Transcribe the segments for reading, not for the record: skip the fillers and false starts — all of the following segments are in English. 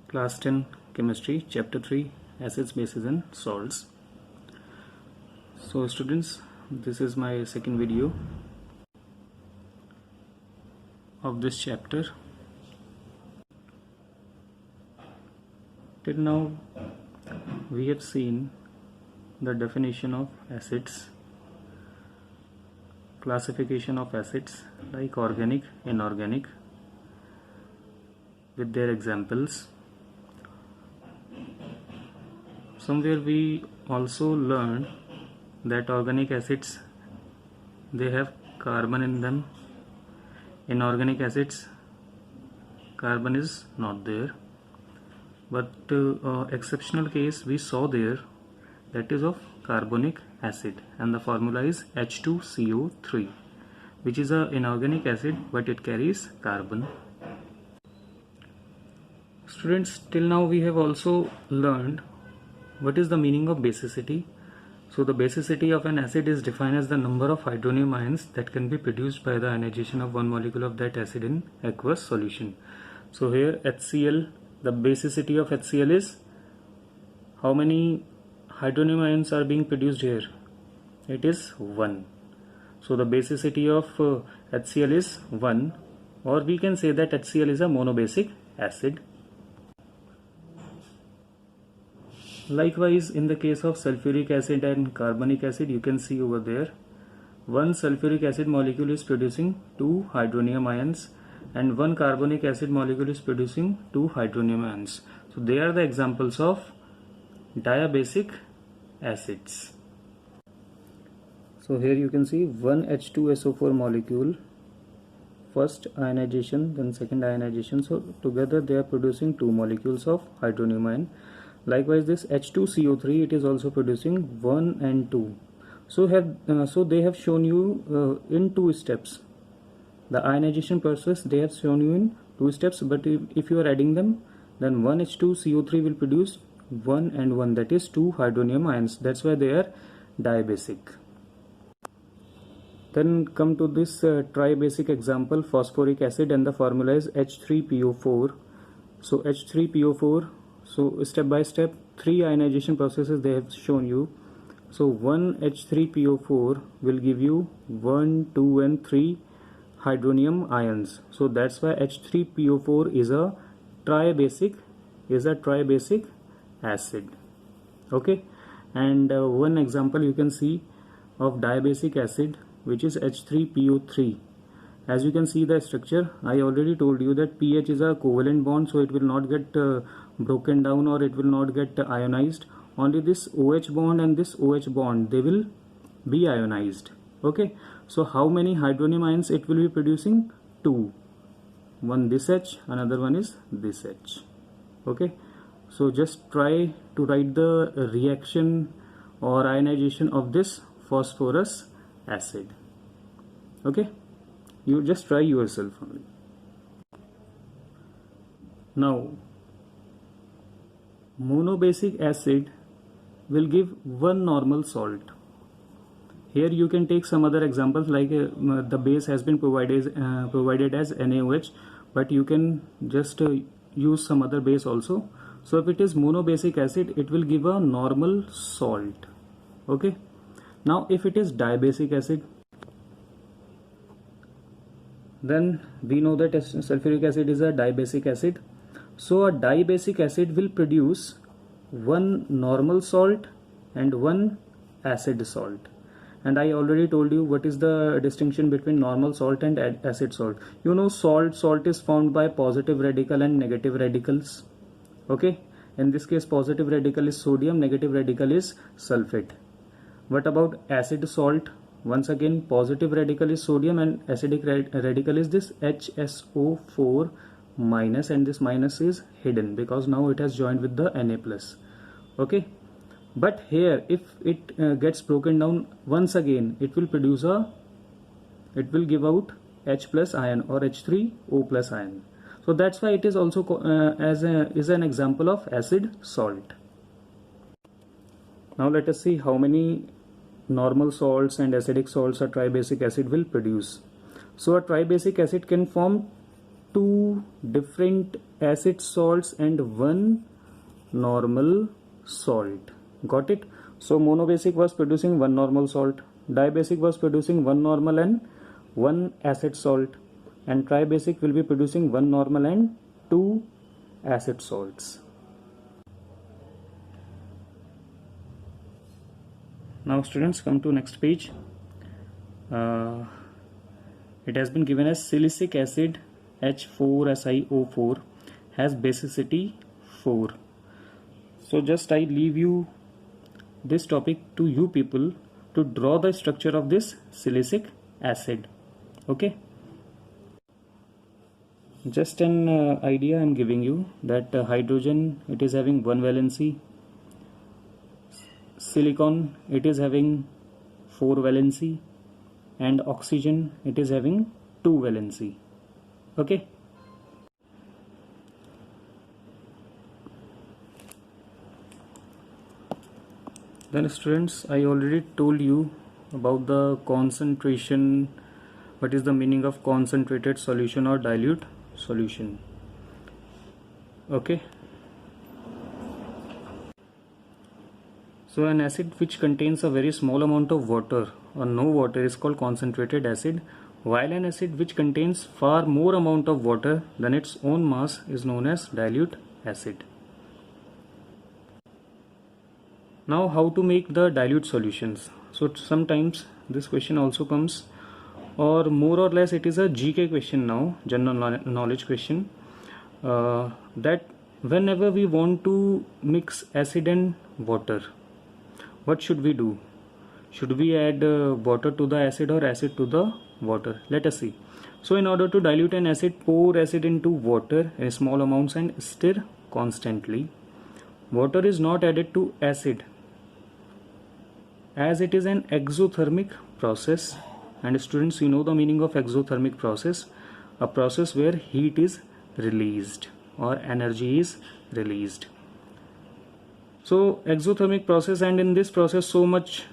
Class 10 Chemistry, Chapter 3, Acids, Bases and Salts. So students, this is my second video of this chapter. Till now we have seen the definition of acids, classification of acids like organic, inorganic, with their examples. Somewhere we also learned that organic acids, they have carbon in them. Inorganic acids, carbon is not there. But exceptional case we saw there, that is of carbonic acid, and the formula is H2CO3, which is an inorganic acid but it carries carbon. Students, till now we have also learned what is the meaning of basicity. So the basicity of an acid is defined as the number of hydronium ions that can be produced by the ionization of one molecule of that acid in aqueous solution. So here HCl, the basicity of HCl is how many hydronium ions are being produced here? It is 1. So the basicity of HCl is 1, or we can say that HCl is a monobasic acid. Likewise, in the case of sulfuric acid and carbonic acid, you can see over there, one sulfuric acid molecule is producing 2 hydronium ions and one carbonic acid molecule is producing 2 hydronium ions. So they are the examples of diabasic acids. So here you can see one H2SO4 molecule, first ionization, then second ionization. So together they are producing 2 molecules of hydronium ion. Likewise, this H2CO3, it is also producing 1 and 2. So they have shown you in 2 steps. The ionization process they have shown you in 2 steps, but if you are adding them, then 1 H2CO3 will produce 1 and 1, that is 2 hydronium ions. That's why they are diabasic. Then come to this tribasic example, phosphoric acid, and the formula is H3PO4. So H3PO4, so step by step 3 ionization processes they have shown you. So 1 H3PO4 will give you 1, 2 and 3 hydronium ions. So that's why H3PO4 is a tribasic acid. Okay, and one example you can see of diabasic acid, which is H3PO3. As you can see the structure, I already told you that pH is a covalent bond, so it will not get broken down or it will not get ionized. Only this OH bond and this OH bond, they will be ionized. Okay, so how many hydronium ions it will be producing? 2. One this H, another one is this H. Okay, so just try to write the reaction or ionization of this phosphorus acid. Okay, you just try yourself only. Now monobasic acid will give one normal salt. Here you can take some other examples, like the base has been provided as NaOH, but you can just use some other base also. So if it is monobasic acid, it will give a normal salt. Okay, now if it is diabasic acid, then we know that sulfuric acid is a diabasic acid. So a diabasic acid will produce one normal salt and one acid salt. And I already told you what is the distinction between normal salt and acid salt. You know, salt is formed by positive radical and negative radicals. Okay, in this case positive radical is sodium, negative radical is sulfate. What about acid salt? Once again, positive radical is sodium and acidic radical is this HSO4 minus, and this minus is hidden because now it has joined with the Na plus. Okay, but here if it gets broken down once again, it will give out H plus ion or H3O plus ion. So that's why it is also is an example of acid salt. Now let us see how many normal salts and acidic salts a tribasic acid will produce. So a tribasic acid can form 2 different acid salts and one normal salt. Got it? So monobasic was producing one normal salt, dibasic was producing one normal and one acid salt, and tribasic will be producing one normal and two acid salts. Now students, come to next page. It has been given as silicic acid H4SiO4 has basicity 4. So just I leave you this topic to you people to draw the structure of this silicic acid. Okay, just an idea I am giving you that hydrogen, it is having one valency, silicon, it is having 4 valency, and oxygen, it is having 2 valency. Okay, then students, I already told you about the concentration. What is the meaning of concentrated solution or dilute solution? Okay, so an acid which contains a very small amount of water or no water is called concentrated acid, while an acid which contains far more amount of water than its own mass is known as dilute acid. Now how to make the dilute solutions? So sometimes this question also comes, or more or less it is a GK question now, general knowledge question, that whenever we want to mix acid and water, what should we do? Should we add water to the acid or acid to the water? Let us see. So in order to dilute an acid, pour acid into water in small amounts and stir constantly. Water is not added to acid as it is an exothermic process, and students, you know the meaning of exothermic process, a process where heat is released or energy is released. So exothermic process, and in this process so much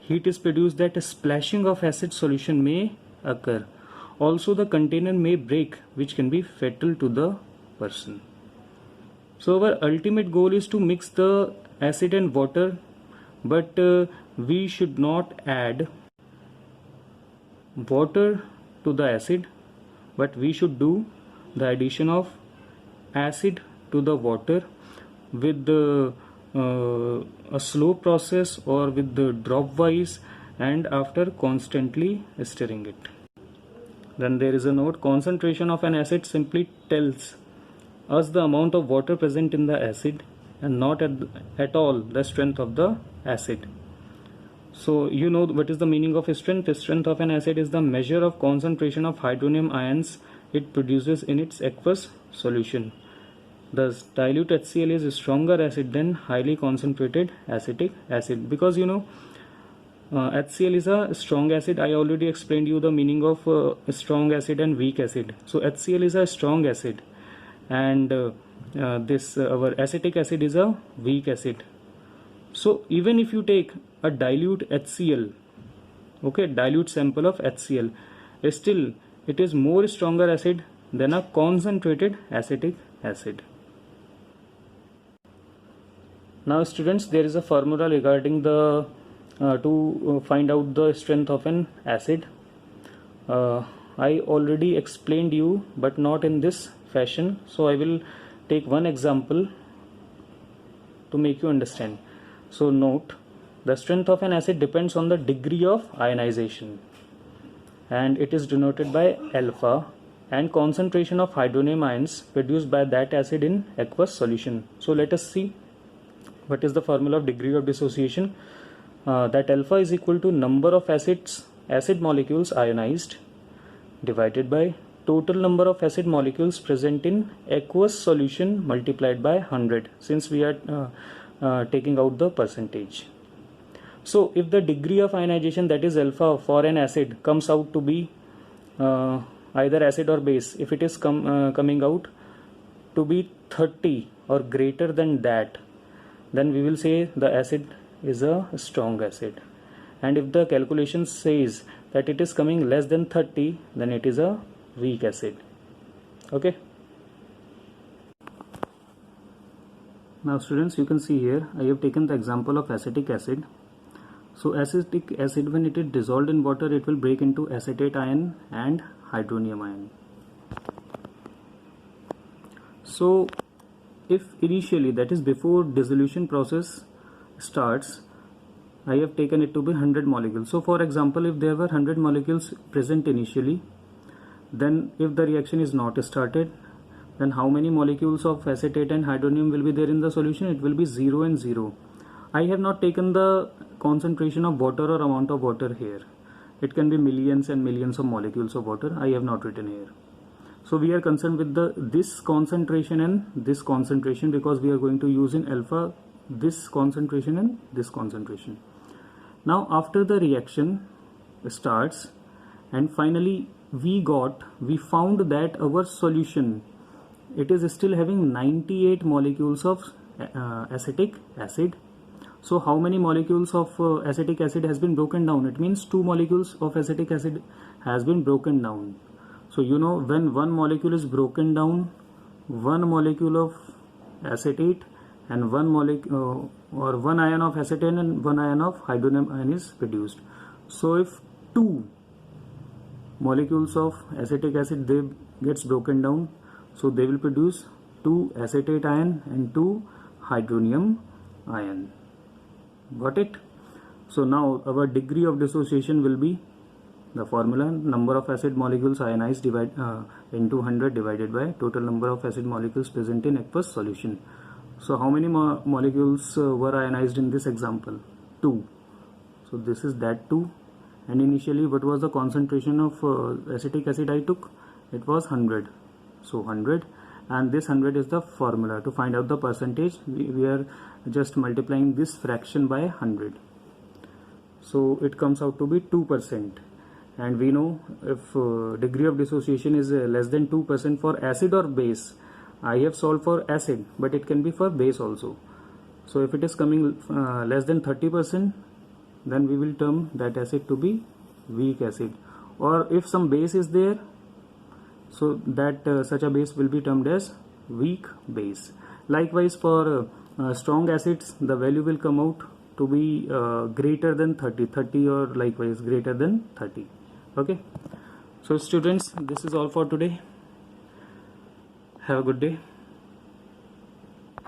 heat is produced that a splashing of acid solution may occur. Also the container may break, which can be fatal to the person. So our ultimate goal is to mix the acid and water, but we should not add water to the acid, but we should do the addition of acid to the water with a slow process or with the drop wise, and after constantly stirring it. Then there is a note: concentration of an acid simply tells us the amount of water present in the acid and not at all the strength of the acid. So you know what is the meaning of strength. The strength of an acid is the measure of concentration of hydronium ions it produces in its aqueous solution. Thus dilute HCl is a stronger acid than highly concentrated acetic acid, because you know HCl is a strong acid. I already explained you the meaning of strong acid and weak acid. So HCl is a strong acid, and our acetic acid is a weak acid. So even if you take a dilute HCl, okay, dilute sample of HCl, still it is more stronger acid than a concentrated acetic acid. Now students, there is a formula regarding the to find out the strength of an acid. I already explained you, but not in this fashion, so I will take one example to make you understand. So note, the strength of an acid depends on the degree of ionization, and it is denoted by alpha, and concentration of hydronium ions produced by that acid in aqueous solution. So let us see what is the formula of degree of dissociation. That alpha is equal to number of acid molecules ionized divided by total number of acid molecules present in aqueous solution multiplied by 100, since we are taking out the percentage. So if the degree of ionization, that is alpha, for an acid comes out to be either acid or base, if it is coming out to be 30 or greater than that, then we will say the acid is a strong acid. And if the calculation says that it is coming less than 30, then it is a weak acid. Okay, Now students, you can see here I have taken the example of acetic acid. So acetic acid, when it is dissolved in water, it will break into acetate ion and hydronium ion. So if initially, that is before dissolution process starts, I have taken it to be 100 molecules. So for example, if there were 100 molecules present initially, then if the reaction is not started, then how many molecules of acetate and hydronium will be there in the solution? It will be 0 and 0. I have not taken the concentration of water or amount of water here. It can be millions and millions of molecules of water. I have not written here. So we are concerned with this concentration and this concentration, because we are going to use in alpha this concentration and this concentration. Now after the reaction starts and finally we found that our solution, it is still having 98 molecules of acetic acid. So how many molecules of acetic acid has been broken down? It means 2 molecules of acetic acid has been broken down. So you know, when one molecule is broken down, one molecule of acetate and one molecule or one ion of acetate and one ion of hydronium ion is produced. So if 2 molecules of acetic acid they gets broken down, so they will produce 2 acetate ion and 2 hydronium ion. Got it? So now our degree of dissociation will be the formula, number of acid molecules ionized into 100 divided by total number of acid molecules present in aqueous solution. So how many molecules were ionized in this example? 2. So this is that 2. And initially what was the concentration of acetic acid I took? It was 100. So 100, and this 100 is the formula. To find out the percentage, we are just multiplying this fraction by 100. So it comes out to be 2%. And we know if degree of dissociation is less than 2% for acid or base. I have solved for acid, but it can be for base also. So if it is coming less than 30%, then we will term that acid to be weak acid. Or if some base is there, so that such a base will be termed as weak base. Likewise for strong acids, the value will come out to be greater than 30 or likewise greater than 30. Okay, so students, this is all for today. Have a good day.